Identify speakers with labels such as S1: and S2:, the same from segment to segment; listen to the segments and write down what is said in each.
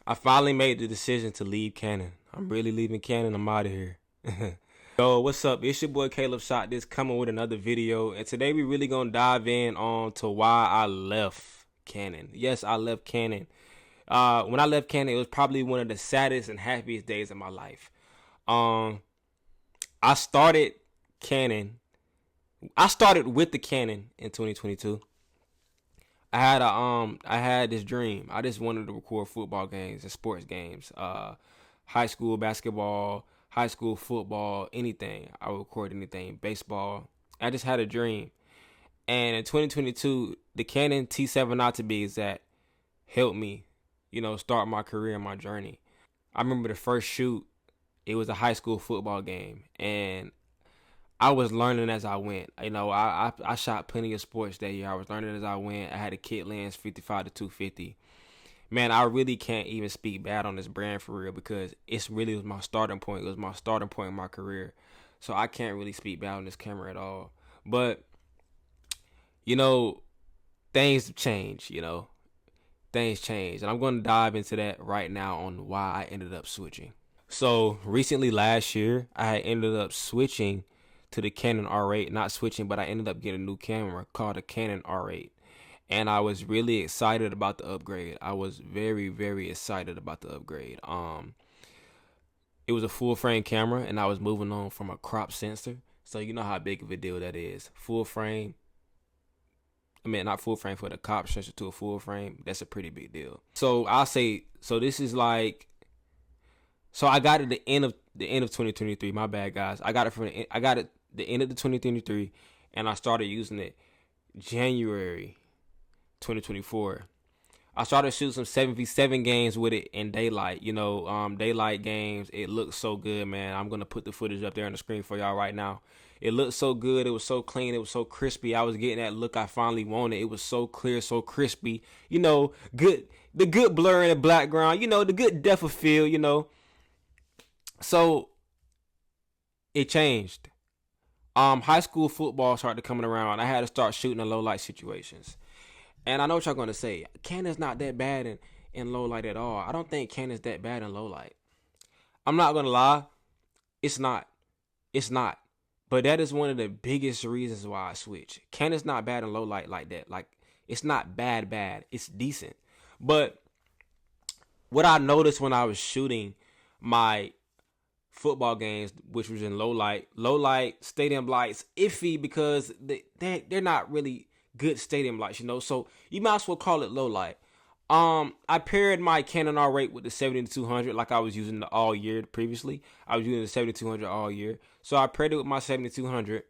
S1: I finally made the decision to leave Canon. I'm really leaving Canon. I'm out of here. Yo, what's up? It's your boy Caleb Shot This coming with another video. And today we really gonna dive in on to why I left Canon. Yes, I left Canon. When I left Canon, it was probably one of the saddest and happiest days of my life. I started Canon. I started with the Canon in 2022. I had this dream. I just wanted to record football games and sports games. High school basketball, high school football, anything. I would record anything. Baseball. I just had a dream. And in 2022, the Canon T7i to be exact helped me, start my career and my journey. I remember the first shoot, it was a high school football game, and I was learning as I went. I shot plenty of sports that year. I was learning as I went. I had a kit lens 55 to 250. Man, I really can't even speak bad on this brand for real because it's really was my starting point. It was my starting point in my career. So I can't really speak bad on this camera at all. But, things change, Things change. And I'm going to dive into that right now on why I ended up switching. So recently last year, I ended up switching to the Canon R8. Not switching, but I ended up getting a new camera called a Canon R8. And I was really excited about the upgrade. I was very, very excited about the upgrade. It was a full frame camera, and I was moving on from a crop sensor. So you know how big of a deal that is. Full frame. I mean, not full frame, for the crop sensor to a full frame. That's a pretty big deal. So I'll say, this is like, I got it the end of 2023. My bad, guys. I got it the end of the 2023, and I started using it January 2024. I started shooting some 7v7 games with it in daylight. Daylight games. It looks so good, man. I'm gonna put the footage up there on the screen for y'all right now. It looked so good. It was so clean. It was so crispy. I was getting that look I finally wanted. It was so clear, so crispy. Good. The good blur in the background. The good depth of field. So it changed. High school football started coming around. I had to start shooting in low light situations. And I know what y'all gonna say. Canon's not that bad in low light at all. I don't think Canon's that bad in low light. I'm not gonna lie. It's not. It's not. But that is one of the biggest reasons why I switch. Canon's not bad in low light like that. Like, it's not bad. It's decent. But what I noticed when I was shooting my football games, which was in low light, stadium lights, iffy because they're not really good stadium lights, so you might as well call it low light. I paired my Canon R8 with the 7200 like I was using it all year previously. I was using the 7200 all year, so I paired it with my 7200.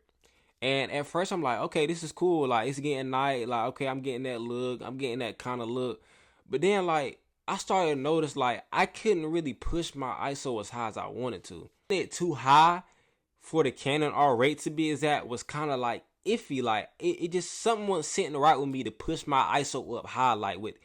S1: And at first I'm like, okay, this is cool, like it's getting night, like okay, I'm getting that look, I'm getting that kind of look. But then like I started to notice like I couldn't really push my ISO as high as I wanted to. It too high for the Canon R8 to be exact was kind of like iffy. Like it just something wasn't sitting right with me to push my ISO up high. Like with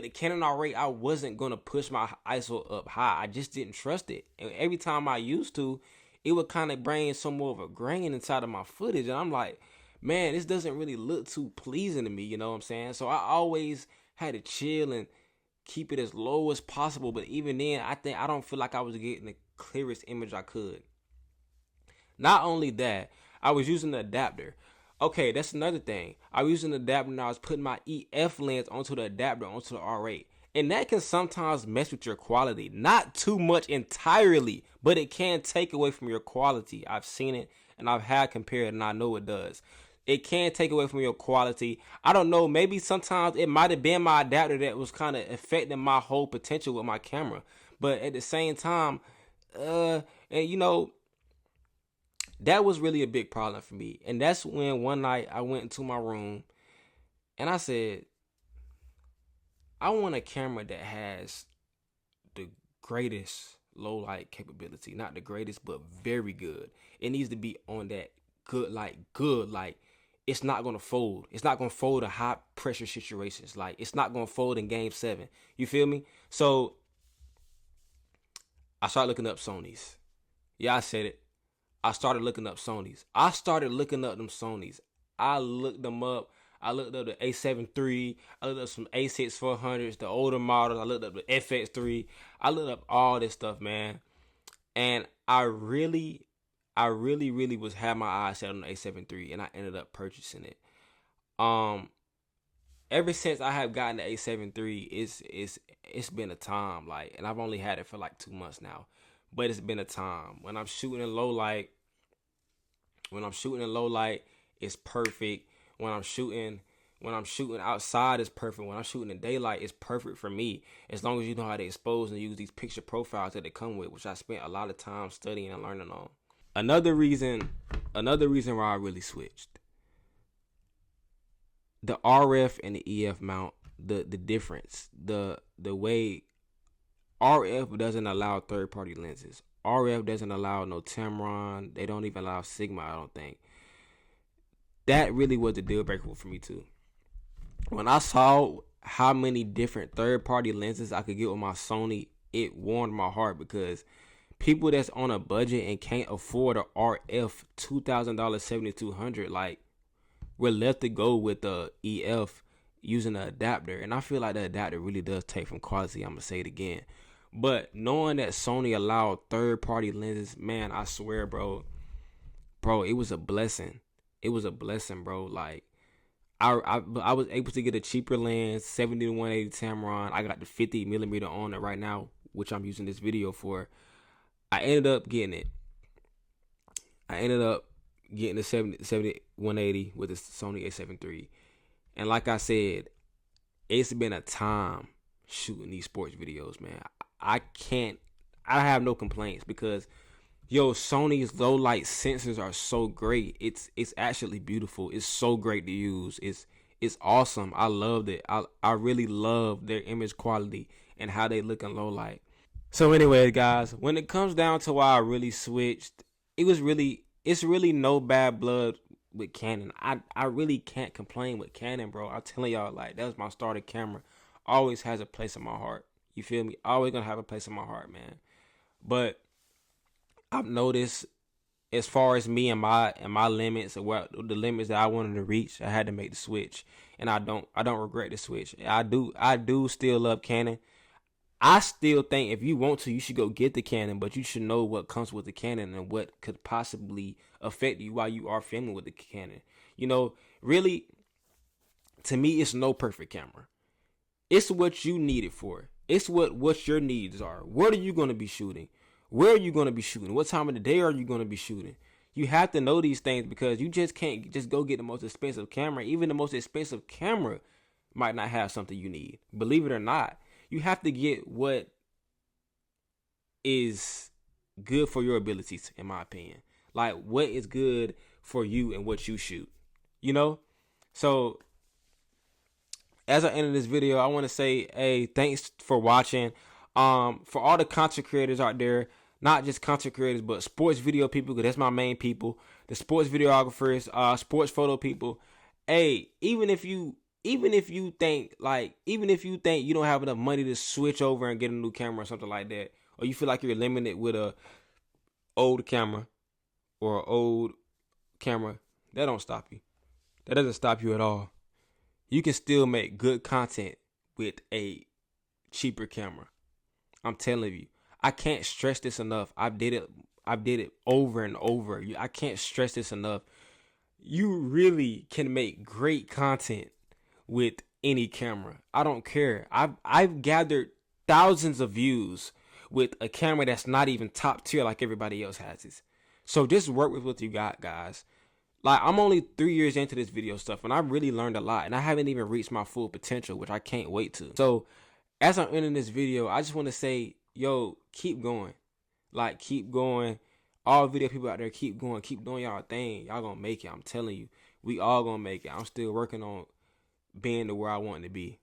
S1: the Canon R8, I wasn't gonna push my ISO up high. I just didn't trust it. And every time I used to, it would kind of bring some more of a grain inside of my footage. And I'm like, man, this doesn't really look too pleasing to me. You know what I'm saying? So I always had to chill and keep it as low as possible. But even then, I don't feel like I was getting the clearest image I could. Not only that, I was using the adapter. Okay, that's another thing. I was using the adapter and I was putting my EF lens onto the adapter, onto the R8. And that can sometimes mess with your quality. Not too much entirely, but it can take away from your quality. I've seen it and I've had compared and I know it does. It can take away from your quality. I don't know, maybe sometimes it might have been my adapter that was kind of affecting my whole potential with my camera. But at the same time, that was really a big problem for me. And that's when one night I went into my room and I said, I want a camera that has the greatest low light capability. Not the greatest, but very good. It needs to be on that good. Like it's not going to fold. It's not going to fold in high pressure situations. Like it's not going to fold in game 7. You feel me? So I started looking up Sonys. Yeah, I said it. I started looking up Sonys. I looked them up. I looked up the A7 III. I looked up some A6 400s, the older models. I looked up the FX3. I looked up all this stuff, man. And I really was had my eyes set on the A7 III, and I ended up purchasing it. Ever since I have gotten the A7 III, it's been a time, like, and I've only had it for like 2 months now, but it's been a time. When I'm shooting in low light, it's perfect. When I'm shooting outside, it's perfect. When I'm shooting in daylight, it's perfect for me. As long as you know how to expose and use these picture profiles that they come with, which I spent a lot of time studying and learning on. Another reason why I really switched. The RF and the EF mount, the difference, the way RF doesn't allow third party lenses. RF doesn't allow no Tamron. They don't even allow Sigma, I don't think. That really was the deal breaker for me too. When I saw how many different third party lenses I could get with my Sony, it warmed my heart, because people that's on a budget and can't afford a RF $2,000 7200, like, we're left to go with the EF using the adapter. And I feel like the adapter really does take from quality. I'm gonna say it again. But knowing that Sony allowed third party lenses, man, I swear, bro, it was a blessing. It was a blessing, bro. Like, I was able to get a cheaper lens, 70 to 180 Tamron. I got the 50 millimeter on it right now, which I'm using this video for. I ended up getting it. The 70 180 with the Sony A7 III. And like I said, it's been a time shooting these sports videos, man. I have no complaints, because Sony's low light sensors are so great. It's actually beautiful. It's so great to use. It's awesome. I loved it. I really love their image quality and how they look in low light. So anyway, guys, when it comes down to why I really switched, it's really no bad blood with Canon. I really can't complain with Canon, bro. I'm telling y'all, like, that was my starter camera. Always has a place in my heart. You feel me? Always gonna have a place in my heart, man. But I've noticed, as far as me and my limits, or what the limits that I wanted to reach, I had to make the switch, and I don't regret the switch. I do still love Canon. I still think if you want to, you should go get the Canon, but you should know what comes with the Canon and what could possibly affect you while you are filming with the Canon. Really, to me, it's no perfect camera. It's what you need it for. It's what your needs are. What are you going to be shooting? Where are you going to be shooting? What time of the day are you going to be shooting? You have to know these things, because you just can't just go get the most expensive camera. Even the most expensive camera might not have something you need. Believe it or not. You have to get what is good for your abilities, in my opinion. Like, what is good for you and what you shoot. So, as I end this video, I want to say, hey, thanks for watching. For all the content creators out there, not just content creators, but sports video people, because that's my main people. The sports videographers, sports photo people. Hey, even if you think you don't have enough money to switch over and get a new camera or something like that, or you feel like you're limited with a old camera or an old camera, that don't stop you. That doesn't stop you at all. You can still make good content with a cheaper camera. I'm telling you, I can't stress this enough. I did it over and over. I can't stress this enough. You really can make great content with any camera. I don't care. I've gathered thousands of views with a camera that's not even top tier like everybody else has it. So just work with what you got, guys. Like, I'm only 3 years into this video stuff, and I've really learned a lot, and I haven't even reached my full potential, which I can't wait to. So as I'm ending this video, I just want to say, keep going. Like, keep going. All video people out there, keep going. Keep doing y'all thing. Y'all gonna make it. I'm telling you. We all gonna make it. I'm still working on being to where I want to be.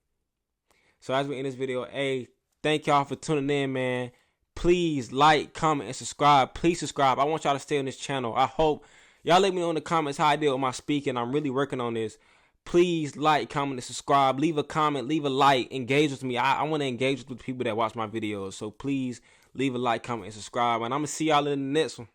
S1: So as we end this video, hey, thank y'all for tuning in, man. Please like, comment, and subscribe. Please subscribe. I want y'all to stay on this channel. I hope y'all let me know in the comments how I did with my speaking. I'm really working on this. Please like, comment, and subscribe. Leave a comment, leave a like, engage with me. I want to engage with people that watch my videos. So please leave a like, comment, and subscribe. And I'm going to see y'all in the next one.